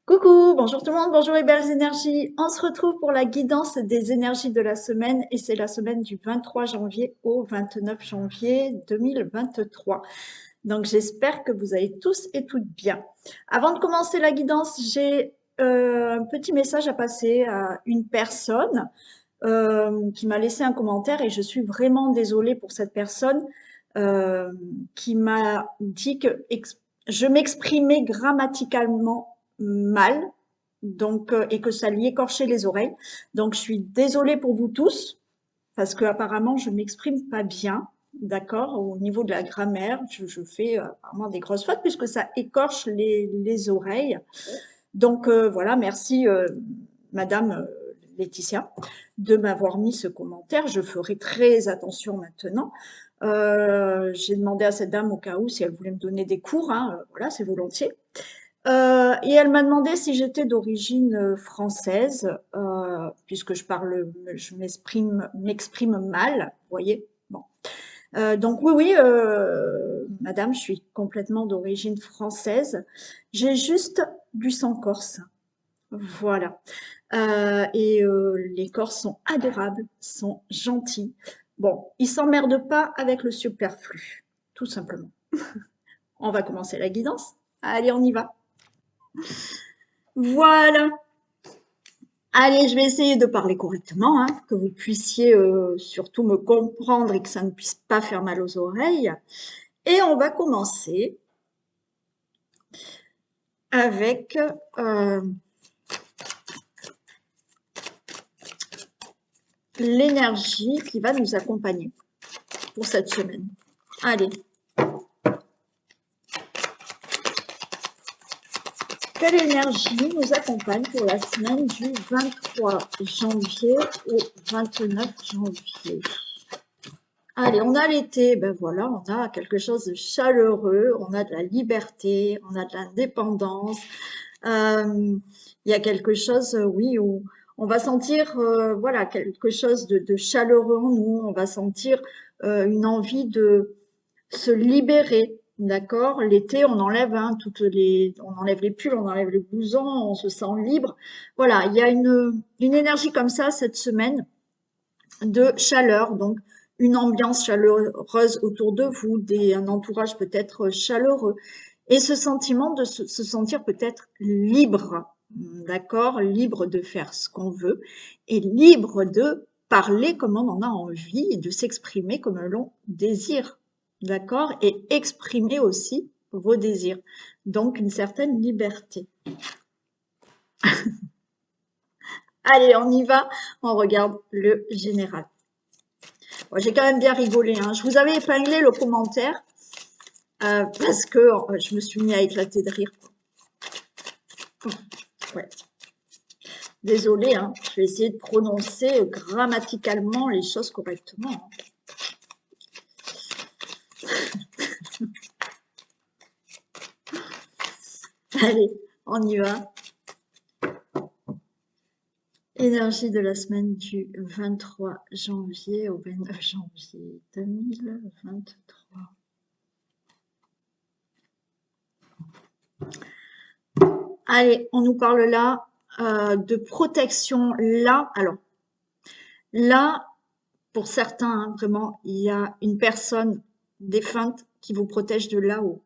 Coucou, bonjour tout le monde, bonjour les belles énergies. On se retrouve pour la guidance des énergies de la semaine et c'est la semaine du 23 janvier au 29 janvier 2023. Donc j'espère que vous allez tous et toutes bien. Avant de commencer la guidance, j'ai un petit message à passer à une personne qui m'a laissé un commentaire et je suis vraiment désolée pour cette personne euh, qui m'a dit que je m'exprimais grammaticalement mal, donc et que ça lui écorchait les oreilles. Donc je suis désolée pour vous tous parce que apparemment je m'exprime pas bien, d'accord, au niveau de la grammaire. Je fais vraiment des grosses fautes puisque ça écorche les oreilles. Donc voilà, merci Madame Laetitia de m'avoir mis ce commentaire. Je ferai très attention maintenant. J'ai demandé à cette dame au cas où si elle voulait me donner des cours, hein, voilà, c'est volontiers. Et elle m'a demandé si j'étais d'origine française, puisque je m'exprime mal, vous voyez. Bon. Donc oui, oui, madame, je suis complètement d'origine française. J'ai juste du sang corse. Voilà. Les Corses sont adorables, sont gentils. Bon, ils s'emmerdent pas avec le superflu, tout simplement. On va commencer la guidance. Allez, on y va. Voilà. Allez, je vais essayer de parler correctement, hein, que vous puissiez surtout me comprendre et que ça ne puisse pas faire mal aux oreilles. Et on va commencer avec l'énergie qui va nous accompagner pour cette semaine. Allez. Quelle énergie nous accompagne pour la semaine du 23 janvier au 29 janvier? Allez, on a l'été, ben voilà, on a quelque chose de chaleureux, on a de la liberté, on a de l'indépendance. Il y a quelque chose, oui, où on va sentir, voilà, quelque chose de chaleureux en nous. On va sentir une envie de se libérer, d'accord? L'été, on enlève on enlève les pulls, on enlève les blousons, on se sent libre. Voilà, il y a une énergie comme ça cette semaine de chaleur, donc une ambiance chaleureuse autour de vous, un entourage peut-être chaleureux, et ce sentiment de se sentir peut-être libre, d'accord, libre de faire ce qu'on veut, et libre de parler comme on en a envie, et de s'exprimer comme l'on désire, d'accord, et exprimer aussi vos désirs. Donc une certaine liberté. Allez, on y va, on regarde le général. Bon, j'ai quand même bien rigolé, hein. Je vous avais épinglé le commentaire parce que je me suis mis à éclater de rire. Ouais. Désolée, hein. Je vais essayer de prononcer grammaticalement les choses correctement. Allez, on y va. Énergie de la semaine du 23 janvier au 29 janvier 2023. Allez, on nous parle là de protection. Là, alors, là, pour certains, hein, vraiment, il y a une personne défunte qui vous protège de là-haut.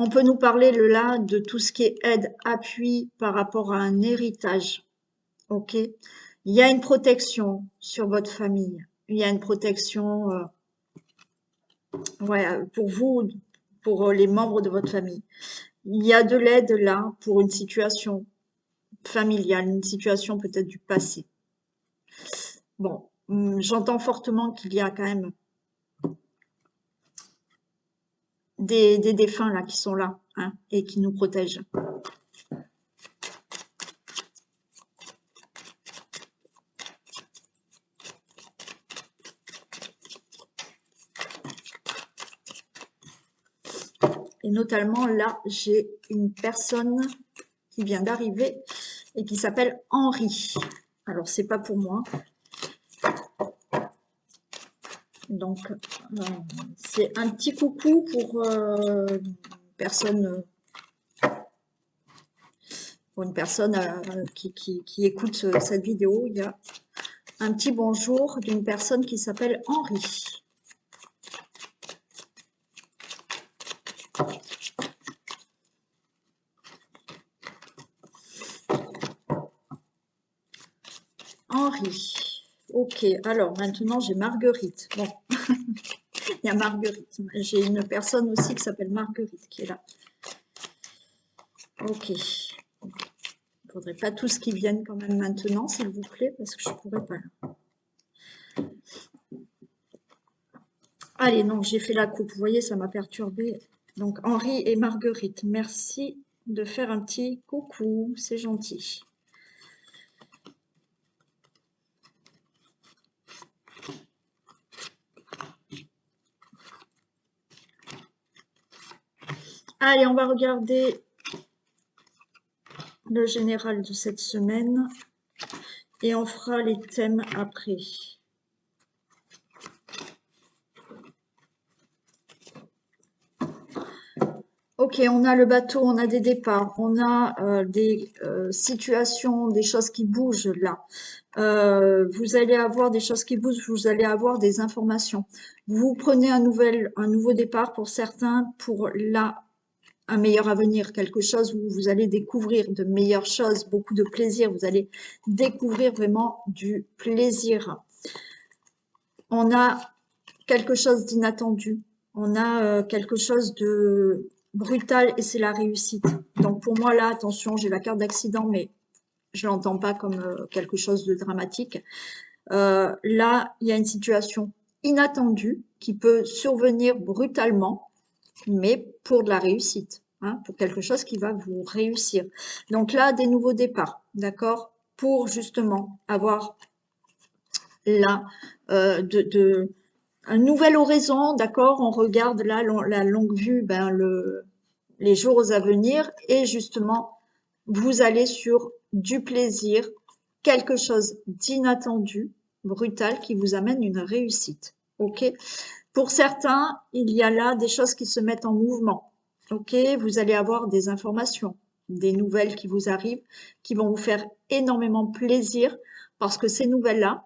On peut nous parler là de tout ce qui est aide, appui par rapport à un héritage. Ok? Il y a une protection sur votre famille. Il y a une protection ouais, pour vous, pour les membres de votre famille. Il y a de l'aide là pour une situation familiale, une situation peut-être du passé. Bon, j'entends fortement qu'il y a quand même des défunts là qui sont là, hein, et qui nous protègent. Et notamment là, j'ai une personne qui vient d'arriver et qui s'appelle Henri. Alors c'est pas pour moi. Donc c'est un petit coucou pour personne pour une personne qui écoute cette vidéo, il y a un petit bonjour d'une personne qui s'appelle Henri. Henri. Ok, alors maintenant j'ai Marguerite. Bon, il y a Marguerite. J'ai une personne aussi qui s'appelle Marguerite qui est là. Ok. Il ne faudrait pas tous qui viennent quand même maintenant, s'il vous plaît, parce que je ne pourrais pas là. Allez, non, j'ai fait la coupe. Vous voyez, ça m'a perturbée. Donc, Henri et Marguerite, merci de faire un petit coucou. C'est gentil. Allez, on va regarder le général de cette semaine et on fera les thèmes après. Ok, on a le bateau, on a des départs, on a des situations, des choses qui bougent là. Vous allez avoir des choses qui bougent, vous allez avoir des informations. Vous prenez un nouveau départ pour certains, pour là, un meilleur avenir, quelque chose où vous allez découvrir de meilleures choses, beaucoup de plaisir, vous allez découvrir vraiment du plaisir. On a quelque chose d'inattendu, on a quelque chose de brutal et c'est la réussite. Donc pour moi là, attention, j'ai la carte d'accident, mais je l'entends pas comme quelque chose de dramatique. Là, il y a une situation inattendue qui peut survenir brutalement, mais pour de la réussite, hein, pour quelque chose qui va vous réussir. Donc là, des nouveaux départs, d'accord, pour justement avoir là un nouvel horizon, d'accord, on regarde là la longue vue, ben les jours à venir et justement, vous allez sur du plaisir, quelque chose d'inattendu, brutal, qui vous amène une réussite. Ok. Pour certains, il y a là des choses qui se mettent en mouvement. Ok. Vous allez avoir des informations, des nouvelles qui vous arrivent, qui vont vous faire énormément plaisir parce que ces nouvelles-là,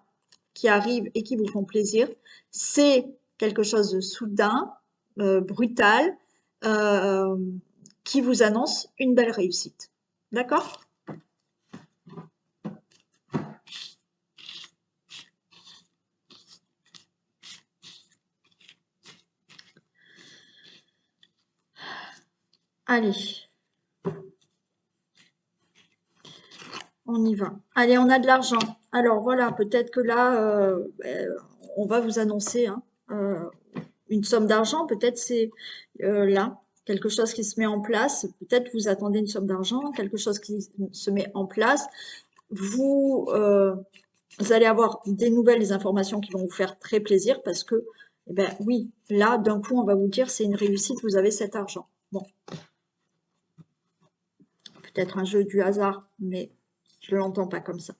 qui arrivent et qui vous font plaisir, c'est quelque chose de soudain, brutal, euh, qui vous annonce une belle réussite. D'accord? Allez, on y va. Allez, on a de l'argent. Alors voilà, peut-être que là, on va vous annoncer hein, une somme d'argent. Peut-être c'est là, quelque chose qui se met en place. Peut-être vous attendez une somme d'argent, quelque chose qui se met en place. Vous, vous allez avoir des nouvelles informations qui vont vous faire très plaisir parce que, eh ben oui, là, d'un coup, on va vous dire c'est une réussite, vous avez cet argent. Bon, peut-être un jeu du hasard, mais je ne l'entends pas comme ça.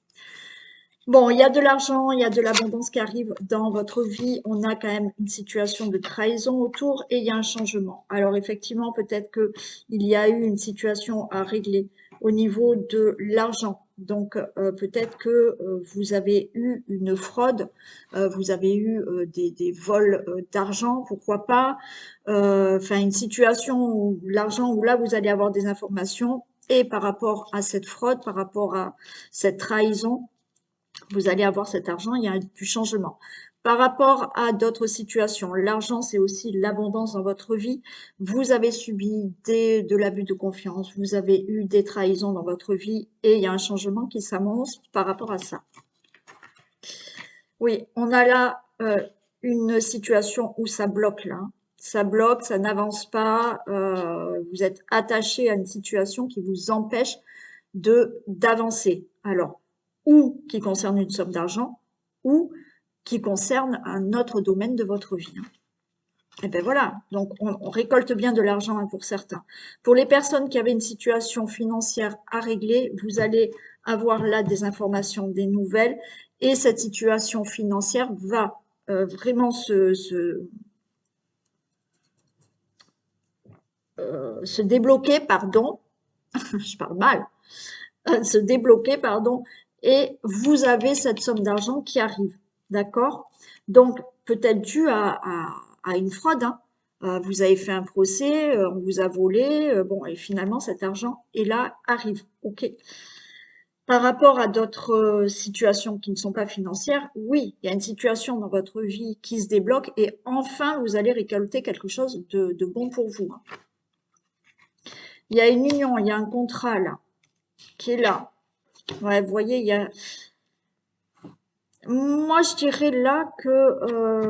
Bon, il y a de l'argent, il y a de l'abondance qui arrive dans votre vie. On a quand même une situation de trahison autour et il y a un changement. Alors effectivement, peut-être qu'il y a eu une situation à régler au niveau de l'argent. Donc peut-être que vous avez eu une fraude, vous avez eu des vols d'argent, pourquoi pas. Enfin, une situation où l'argent, où là, vous allez avoir des informations et par rapport à cette fraude, par rapport à cette trahison, vous allez avoir cet argent, il y a du changement. Par rapport à d'autres situations, l'argent, c'est aussi l'abondance dans votre vie. Vous avez subi de l'abus de confiance, vous avez eu des trahisons dans votre vie et il y a un changement qui s'annonce par rapport à ça. Oui, on a là une situation où ça bloque là. Ça bloque, ça n'avance pas, vous êtes attaché à une situation qui vous empêche d'avancer. Alors, ou qui concerne une somme d'argent, ou qui concerne un autre domaine de votre vie. Et ben voilà, donc on récolte bien de l'argent hein, pour certains. Pour les personnes qui avaient une situation financière à régler, vous allez avoir là des informations, des nouvelles, et cette situation financière va vraiment se débloquer, pardon, je parle mal, se débloquer, pardon, et vous avez cette somme d'argent qui arrive, d'accord? Donc, peut-être dû à une fraude, hein. Vous avez fait un procès, on vous a volé, bon, et finalement, cet argent est là, arrive, ok? Par rapport à d'autres situations qui ne sont pas financières, oui, il y a une situation dans votre vie qui se débloque et enfin, vous allez récolter quelque chose de bon pour vous, hein. Il y a une union, il y a un contrat là, qui est là. Ouais, vous voyez, il y a... Moi, je dirais là que...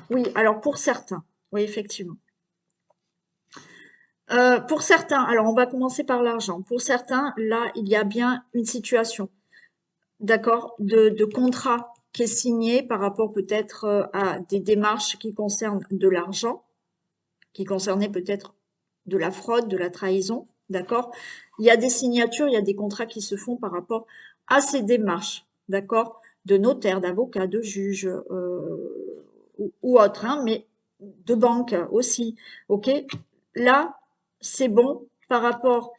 oui, alors pour certains, oui, effectivement. Pour certains, alors on va commencer par l'argent. Pour certains, là, il y a bien une situation, d'accord, de contrat qui est signé par rapport peut-être à des démarches qui concernent de l'argent, qui concernaient peut-être de la fraude, de la trahison, d'accord? Il y a des signatures, il y a des contrats qui se font par rapport à ces démarches, d'accord? De notaires, d'avocats, de juges ou autres, hein, mais de banques aussi, ok? Là, c'est bon par rapport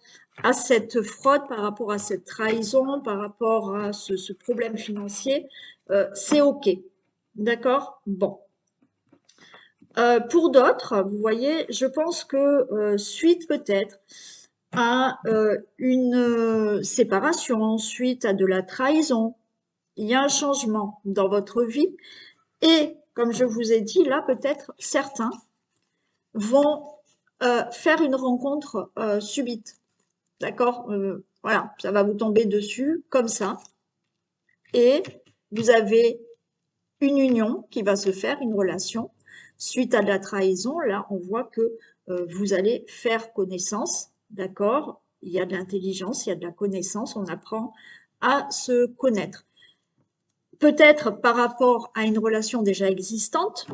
à cette fraude, par rapport à cette trahison, par rapport à ce problème financier, c'est ok, d'accord? Bon. Pour d'autres, vous voyez, je pense que suite peut-être à une séparation, suite à de la trahison, il y a un changement dans votre vie et, comme je vous ai dit, là peut-être certains vont faire une rencontre subite, d'accord? Voilà, ça va vous tomber dessus comme ça et vous avez une union qui va se faire, une relation. Suite à de la trahison, là, on voit que vous allez faire connaissance, d'accord? Il y a de l'intelligence, il y a de la connaissance, on apprend à se connaître. Peut-être par rapport à une relation déjà existante,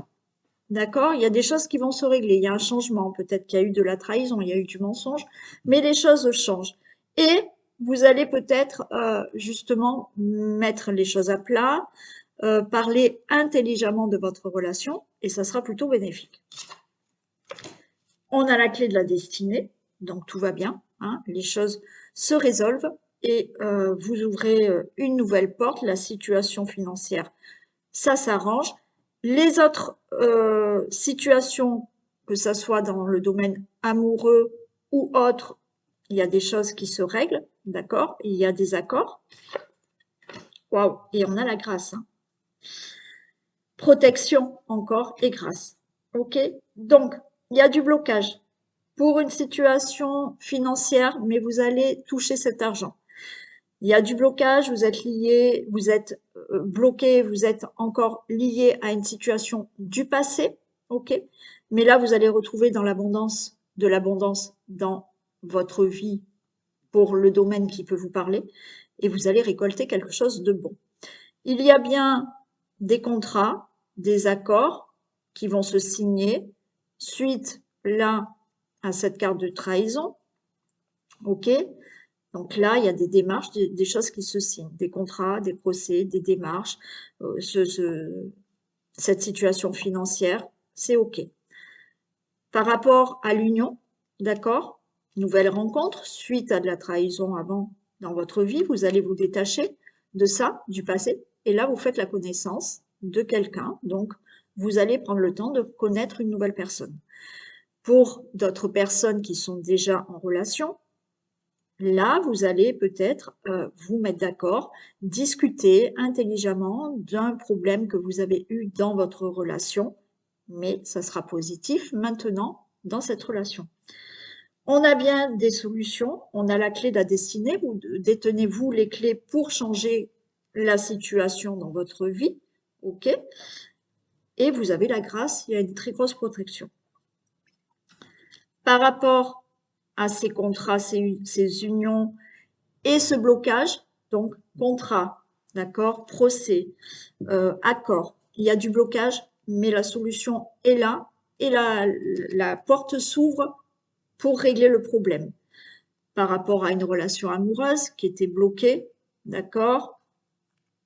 d'accord? Il y a des choses qui vont se régler, il y a un changement, peut-être qu'il y a eu de la trahison, il y a eu du mensonge, mais les choses changent. Et vous allez peut-être justement mettre les choses à plat, parler intelligemment de votre relation et ça sera plutôt bénéfique. On a la clé de la destinée, donc tout va bien, hein, les choses se résolvent et vous ouvrez une nouvelle porte, la situation financière, ça s'arrange. Les autres situations, que ça soit dans le domaine amoureux ou autre, il y a des choses qui se règlent, d'accord? Il y a des accords. Waouh! Et on a la grâce, hein. Protection encore et grâce. Ok? Donc, il y a du blocage pour une situation financière, mais vous allez toucher cet argent. Il y a du blocage, vous êtes lié, vous êtes bloqué, vous êtes encore lié à une situation du passé, ok? Mais là, vous allez retrouver dans l'abondance, de l'abondance dans votre vie pour le domaine qui peut vous parler, et vous allez récolter quelque chose de bon. Il y a bien des contrats, des accords qui vont se signer suite là à cette carte de trahison, ok? Donc là, il y a des démarches, des choses qui se signent, des contrats, des procès, des démarches, cette situation financière, c'est ok. Par rapport à l'union, d'accord? Nouvelle rencontre, suite à de la trahison avant dans votre vie, vous allez vous détacher de ça, du passé, et là, vous faites la connaissance de quelqu'un, donc vous allez prendre le temps de connaître une nouvelle personne. Pour d'autres personnes qui sont déjà en relation, là, vous allez peut-être vous mettre d'accord, discuter intelligemment d'un problème que vous avez eu dans votre relation, mais ça sera positif maintenant dans cette relation. On a bien des solutions, on a la clé de la destinée, vous détenez-vous les clés pour changer la situation dans votre vie, ok? Et vous avez la grâce, il y a une très grosse protection. Par rapport à ces contrats, ces unions et ce blocage, donc contrat, d'accord, procès, accord, il y a du blocage, mais la solution est là et la porte s'ouvre pour régler le problème. Par rapport à une relation amoureuse qui était bloquée, d'accord,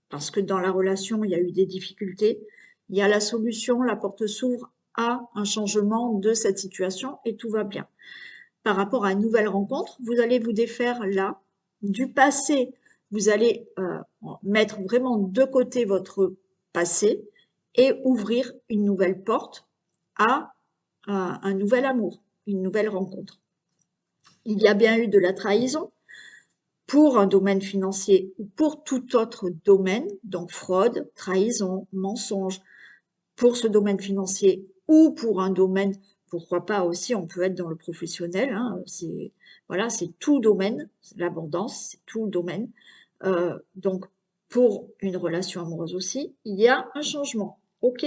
parce que dans la relation, il y a eu des difficultés, il y a la solution, la porte s'ouvre à un changement de cette situation et tout va bien. par rapport à une nouvelle rencontre. Vous allez vous défaire là du passé. Vous allez mettre vraiment de côté votre passé et ouvrir une nouvelle porte à un nouvel amour, une nouvelle rencontre. Il y a bien eu de la trahison pour un domaine financier ou pour tout autre domaine, donc fraude, trahison, mensonge, pour ce domaine financier ou pour un domaine, pourquoi pas aussi, on peut être dans le professionnel, hein, voilà, c'est tout domaine, l'abondance, c'est tout domaine. Donc, pour une relation amoureuse aussi, il y a un changement, ok?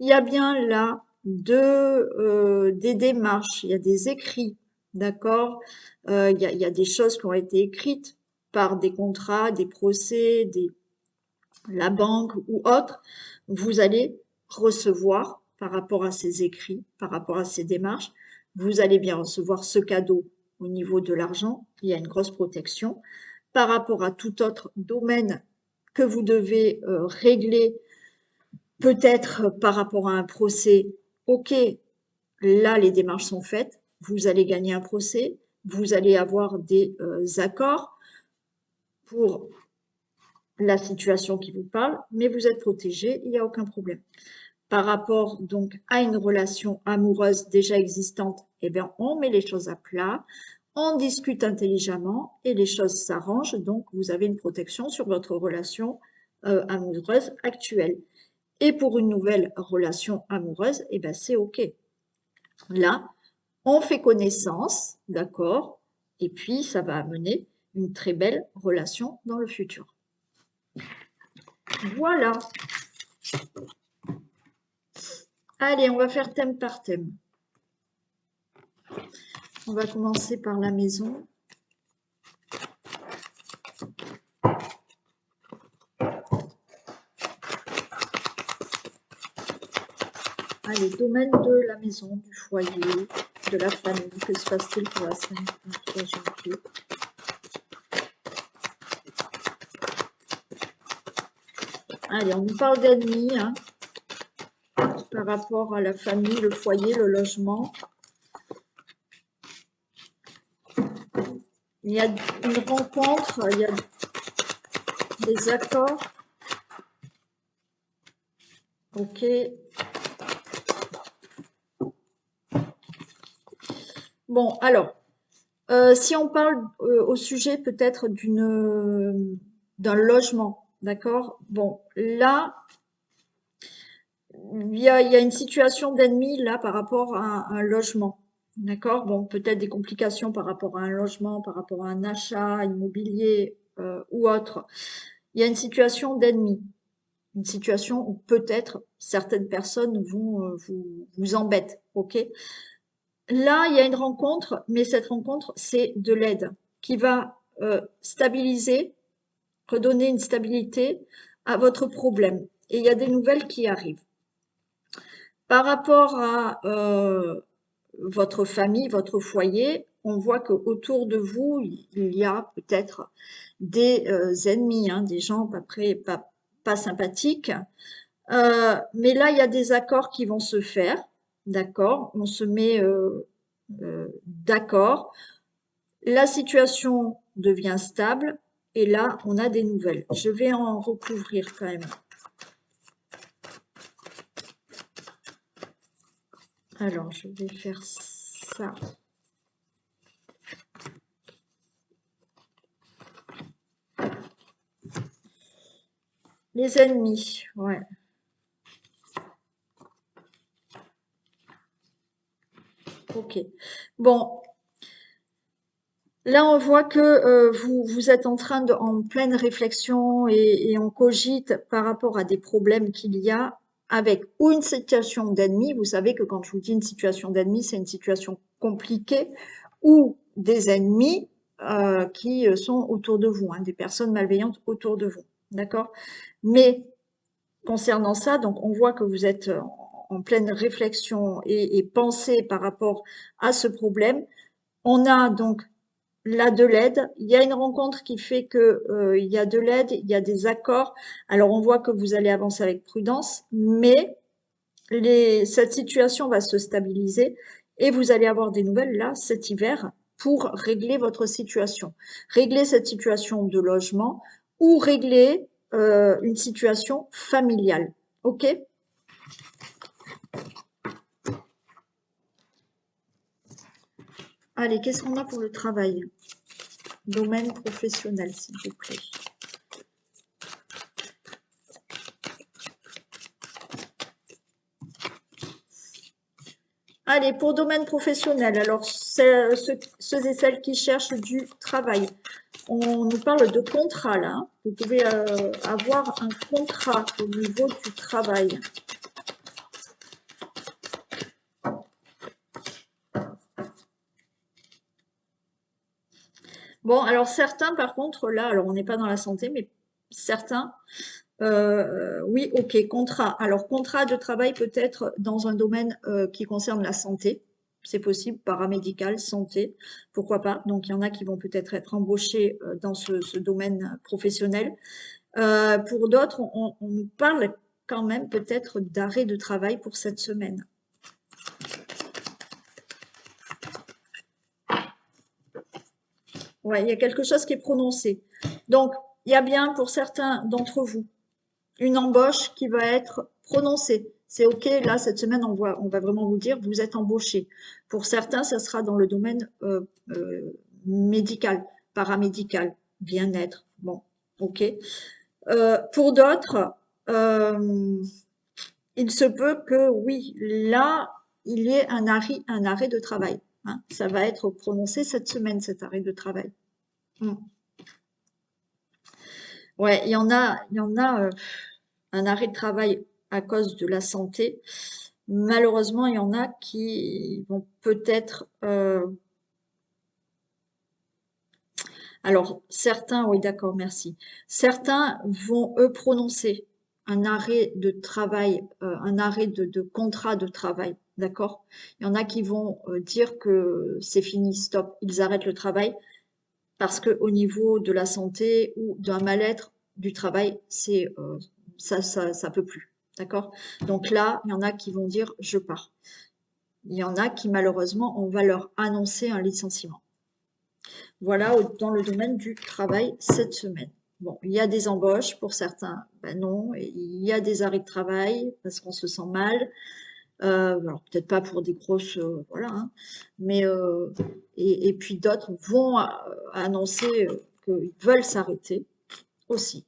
Il y a bien là des démarches, il y a des écrits, d'accord? Il y a des choses qui ont été écrites par des contrats, des procès, la banque ou autre. Vous allez recevoir par rapport à ces écrits, par rapport à ces démarches, vous allez bien recevoir ce cadeau au niveau de l'argent. Il y a une grosse protection. Par rapport à tout autre domaine que vous devez régler, peut-être par rapport à un procès, ok, là les démarches sont faites, vous allez gagner un procès, vous allez avoir des accords pour la situation qui vous parle, mais vous êtes protégé, il n'y a aucun problème. Par rapport donc à une relation amoureuse déjà existante, eh bien, on met les choses à plat, on discute intelligemment et les choses s'arrangent. Donc, vous avez une protection sur votre relation amoureuse actuelle. Et pour une nouvelle relation amoureuse, eh ben, c'est OK. Là, on fait connaissance, d'accord, et puis ça va amener une très belle relation dans le futur. Voilà. Allez, on va faire thème par thème. On va commencer par la maison. Allez, domaine de la maison, du foyer, de la famille. Que se passe-t-il pour la semaine du 23 janvier? Allez, on nous parle d'ennemis, hein, par rapport à la famille, le foyer, le logement. Il y a une rencontre, il y a des accords. Ok. Bon, alors, si on parle au sujet peut-être d'un logement, d'accord? Bon, là, il y a une situation d'ennemi là par rapport à un logement. D'accord? Bon, peut-être des complications par rapport à un logement, par rapport à un achat immobilier ou autre. Il y a une situation d'ennemi, une situation où peut-être certaines personnes vont vous embêter. Ok? Là, il y a une rencontre, mais cette rencontre, c'est de l'aide qui va stabiliser, redonner une stabilité à votre problème. Et il y a des nouvelles qui arrivent. Par rapport à votre famille, votre foyer, on voit qu'autour de vous, il y a peut-être des ennemis, hein, des gens pas sympathiques. Mais là, il y a des accords qui vont se faire, d'accord? On se met d'accord. La situation devient stable et là, on a des nouvelles. Je vais en recouvrir quand même. Alors, je vais faire ça. Les ennemis, ouais. Ok. Bon, là on voit que vous êtes en pleine réflexion et on cogite par rapport à des problèmes qu'il y a avec ou une situation d'ennemi. Vous savez que quand je vous dis une situation d'ennemi, c'est une situation compliquée ou des ennemis qui sont autour de vous, hein, des personnes malveillantes autour de vous. D'accord? Mais concernant ça, donc on voit que vous êtes en pleine réflexion et pensée par rapport à ce problème. On a donc là de l'aide. Il y a une rencontre qui fait que il y a de l'aide, il y a des accords. Alors on voit que vous allez avancer avec prudence, mais cette situation va se stabiliser et vous allez avoir des nouvelles là cet hiver pour régler votre situation. Régler cette situation de logement ou régler une situation familiale. Ok? Allez, qu'est-ce qu'on a pour le travail? Domaine professionnel, s'il vous plaît. Allez, pour domaine professionnel, alors ceux et celles qui cherchent du travail, on nous parle de contrat là. Hein. Vous pouvez avoir un contrat au niveau du travail. Bon, alors certains, par contre, là, alors on n'est pas dans la santé, mais certains, oui, ok, contrat. Alors, contrat de travail peut être dans un domaine qui concerne la santé. C'est possible, paramédical, santé, pourquoi pas. Donc, il y en a qui vont peut-être être embauchés dans ce domaine professionnel. Pour d'autres, on nous parle quand même peut-être d'arrêt de travail pour cette semaine. Ouais, il y a quelque chose qui est prononcé. Donc, il y a bien pour certains d'entre vous une embauche qui va être prononcée. C'est OK, là, cette semaine, on va vraiment vous dire, vous êtes embauché. Pour certains, ça sera dans le domaine médical, paramédical, bien-être. Bon, OK. Pour d'autres, il se peut que, oui, là, il y ait un arrêt de travail. Hein. Ça va être prononcé cette semaine, cet arrêt de travail. Ouais, il y en a un arrêt de travail à cause de la santé. Malheureusement, il y en a qui vont peut-être. Alors, certains, oui, d'accord, merci. Certains vont, eux, prononcer un arrêt de travail, un arrêt de contrat de travail, d'accord? Il y en a qui vont dire que c'est fini, stop, ils arrêtent le travail parce qu'au niveau de la santé ou d'un mal-être du travail, ça peut plus, d'accord? Donc là, il y en a qui vont dire je pars. Il y en a qui malheureusement, on va leur annoncer un licenciement. Voilà dans le domaine du travail cette semaine. Bon, il y a des embauches pour certains, ben non, et il y a des arrêts de travail parce qu'on se sent mal. Alors peut-être pas pour des grosses, voilà, hein, mais et puis d'autres vont annoncer qu'ils veulent s'arrêter aussi.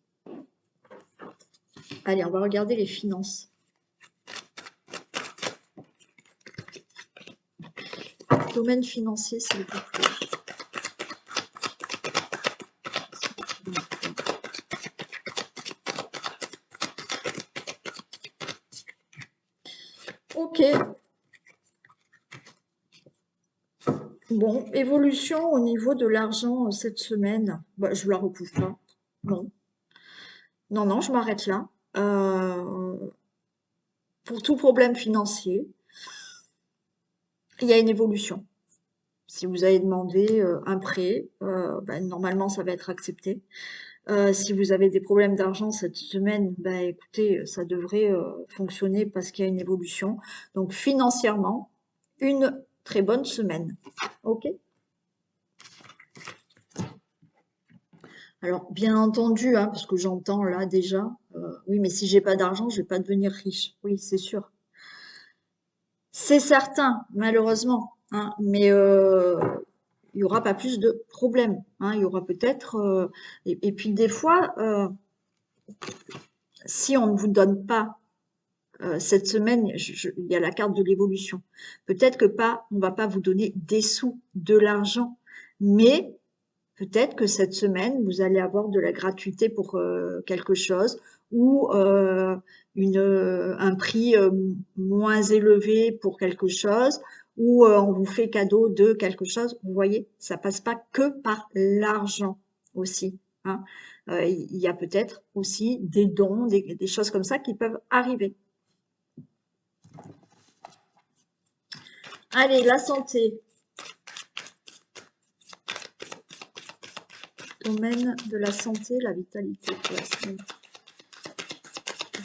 Allez, on va regarder les finances. Domaine financier, s'il vous plaît. Ok. Bon, évolution au niveau de l'argent cette semaine. Bah, je la recouvre pas. Non. Non, non, je m'arrête là. Pour tout problème financier, il y a une évolution. Si vous avez demandé un prêt, ben, normalement ça va être accepté. Si vous avez des problèmes d'argent cette semaine, ben, écoutez, ça devrait fonctionner parce qu'il y a une évolution. Donc financièrement, une très bonne semaine. OK? Alors, bien entendu, hein, parce que j'entends là déjà, oui, mais si j'ai pas d'argent, je vais pas devenir riche. Oui, c'est sûr. C'est certain, malheureusement, hein, mais il n'y aura pas plus de problèmes. Hein, il y aura peut-être. Et puis des fois, si on ne vous donne pas cette semaine, il y a la carte de l'évolution. Peut-être que pas, on va pas vous donner des sous, de l'argent, mais peut-être que cette semaine, vous allez avoir de la gratuité pour quelque chose ou un prix moins élevé pour quelque chose ou on vous fait cadeau de quelque chose. Vous voyez, ça passe pas que par l'argent aussi. Hein. Il y a peut-être aussi des dons, des choses comme ça qui peuvent arriver. Allez, la santé. Domaine de la santé, la vitalité pour la semaine.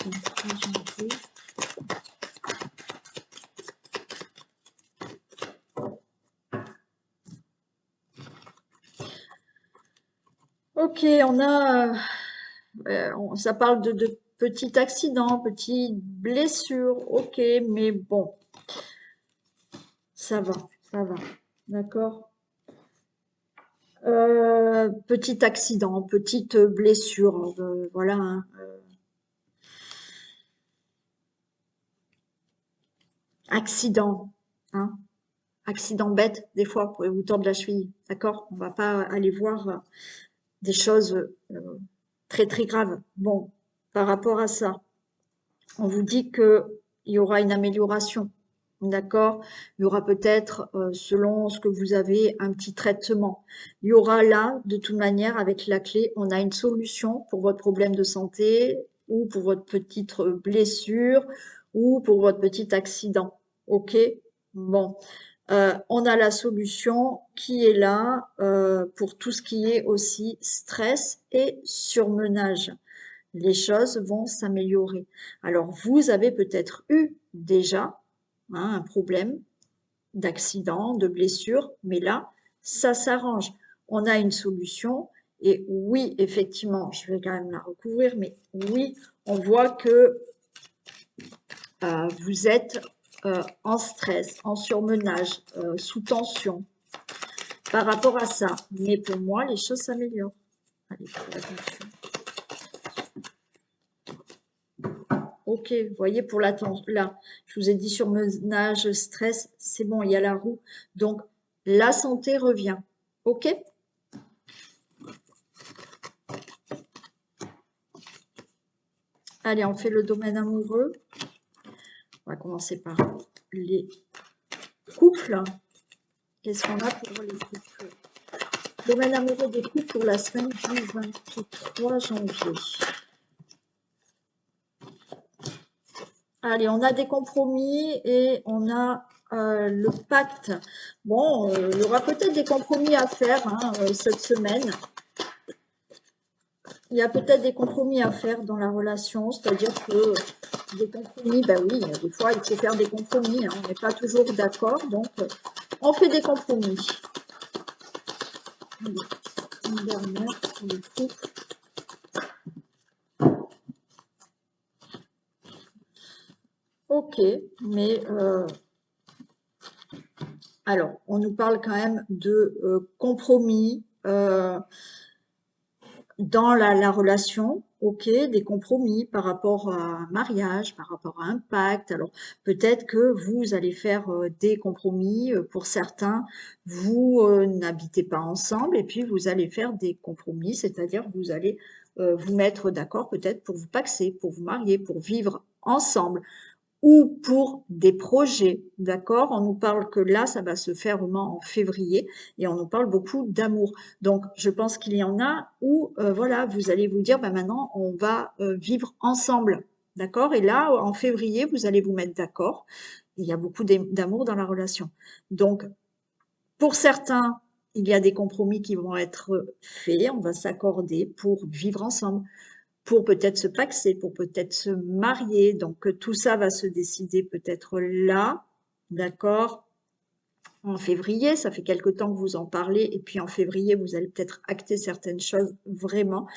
23 janvier. Ok, on a, ça parle de petits accidents, petites blessures, ok, mais bon, ça va, ça va, d'accord. Petit accident, petite blessure, voilà, hein. Accident, hein, accident bête, des fois, vous pouvez vous tordre la cheville, d'accord? On va pas aller voir des choses très très graves. Bon, par rapport à ça, on vous dit que il y aura une amélioration, d'accord? Il y aura peut-être, selon ce que vous avez, un petit traitement. Il y aura là, de toute manière, avec la clé, on a une solution pour votre problème de santé ou pour votre petite blessure ou pour votre petit accident. OK? Bon. On a la solution qui est là pour tout ce qui est aussi stress et surmenage. Les choses vont s'améliorer. Alors, vous avez peut-être eu déjà un problème d'accident, de blessure, mais là, ça s'arrange. On a une solution et oui, effectivement, je vais quand même la recouvrir, mais oui, on voit que vous êtes en stress, en surmenage, sous tension par rapport à ça. Mais pour moi, les choses s'améliorent. Allez, faites attention. Ok, vous voyez, pour là, je vous ai dit surmenage, stress, c'est bon, il y a la roue. Donc, la santé revient. Ok? Allez, on fait le domaine amoureux. On va commencer par les couples. Qu'est-ce qu'on a pour les couples? Domaine amoureux des couples pour la semaine du 23 janvier. Allez, on a des compromis et on a le pacte. Bon, il y aura peut-être des compromis à faire cette semaine. Il y a peut-être des compromis à faire dans la relation, c'est-à-dire que des compromis, ben oui, des fois il faut faire des compromis, on n'est pas toujours d'accord, donc on fait des compromis. Allez, une dernière pour le couple. Ok, mais alors, on nous parle quand même de compromis dans la relation, ok, des compromis par rapport à un mariage, par rapport à un pacte. Alors, peut-être que vous allez faire des compromis. Pour certains, vous n'habitez pas ensemble et puis vous allez faire des compromis, c'est-à-dire vous allez vous mettre d'accord peut-être pour vous paxer, pour vous marier, pour vivre ensemble ou pour des projets, d'accord? On nous parle que là, ça va se faire vraiment en février et on nous parle beaucoup d'amour. Donc, je pense qu'il y en a où, voilà, vous allez vous dire, bah, maintenant, on va vivre ensemble, d'accord? Et là, en février, vous allez vous mettre d'accord. Il y a beaucoup d'amour dans la relation. Donc, pour certains, il y a des compromis qui vont être faits, on va s'accorder pour vivre ensemble, pour peut-être se paxer, pour peut-être se marier. Donc, tout ça va se décider peut-être là, d'accord, en février. Ça fait quelque temps que vous en parlez. Et puis, en février, vous allez peut-être acter certaines choses vraiment.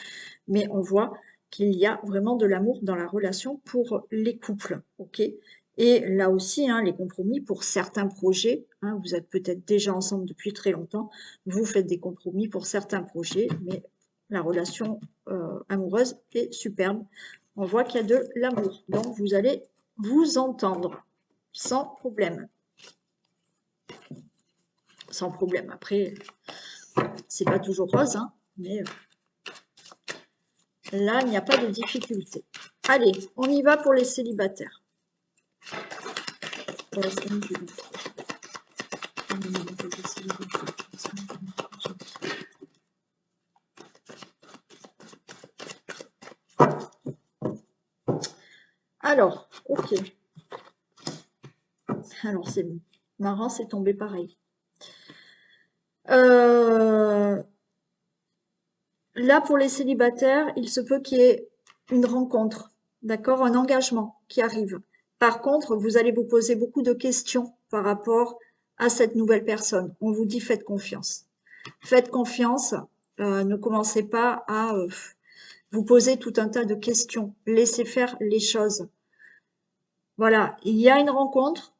Mais on voit qu'il y a vraiment de l'amour dans la relation pour les couples, ok? Et là aussi, les compromis pour certains projets, vous êtes peut-être déjà ensemble depuis très longtemps, vous faites des compromis pour certains projets, mais la relation amoureuse est superbe. On voit qu'il y a de l'amour, donc vous allez vous entendre sans problème. Sans problème. Après, c'est pas toujours rose, mais là, il n'y a pas de difficulté. Allez, on y va pour les célibataires. Pour la semaine du 23. Alors, ok. Alors, c'est marrant, c'est tombé pareil. Là, pour les célibataires, il se peut qu'il y ait une rencontre, d'accord, un engagement qui arrive. Par contre, vous allez vous poser beaucoup de questions par rapport à cette nouvelle personne. On vous dit faites confiance. Faites confiance Ne commencez pas à vous poser tout un tas de questions. Laissez faire les choses. Voilà, il y a une rencontre,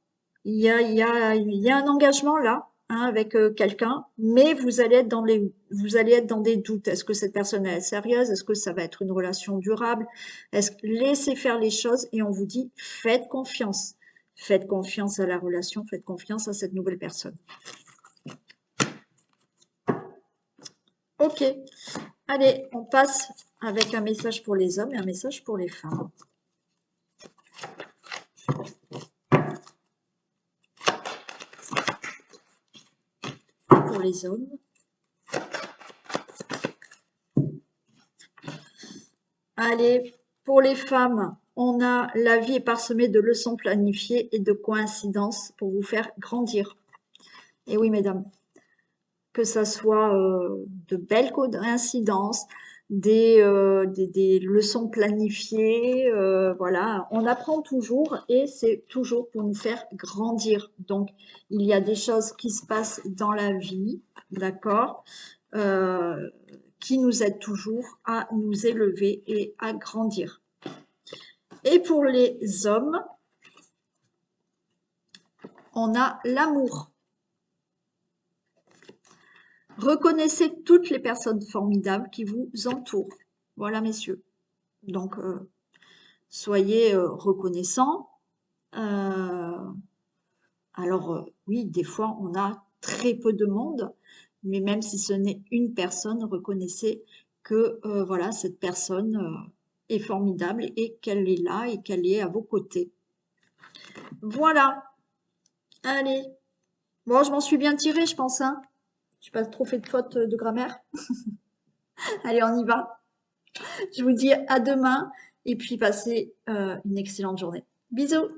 il y a un engagement là, hein, avec quelqu'un, mais vous allez être dans des doutes. Est-ce que cette personne est sérieuse? Est-ce que ça va être une relation durable? Laissez faire les choses et on vous dit faites confiance. Faites confiance à la relation, faites confiance à cette nouvelle personne. Ok, allez, on passe avec un message pour les hommes et un message pour les femmes. Pour les hommes. Allez, pour les femmes, on a la vie est parsemée de leçons planifiées et de coïncidences pour vous faire grandir. Et oui, mesdames, que ça soit de belles coïncidences, des leçons planifiées, voilà, on apprend toujours et c'est toujours pour nous faire grandir. Donc, il y a des choses qui se passent dans la vie, d'accord, qui nous aident toujours à nous élever et à grandir. Et pour les hommes, on a l'amour. Reconnaissez toutes les personnes formidables qui vous entourent. Voilà, messieurs. Donc, soyez reconnaissants. Alors, oui, des fois, on a très peu de monde, mais même si ce n'est une personne, reconnaissez que voilà, cette personne est formidable et qu'elle est là et qu'elle est à vos côtés. Voilà. Allez. Bon, je m'en suis bien tirée, je pense, hein. Je n'ai pas trop fait de fautes de grammaire. Allez, on y va. Je vous dis à demain et puis passez une excellente journée. Bisous.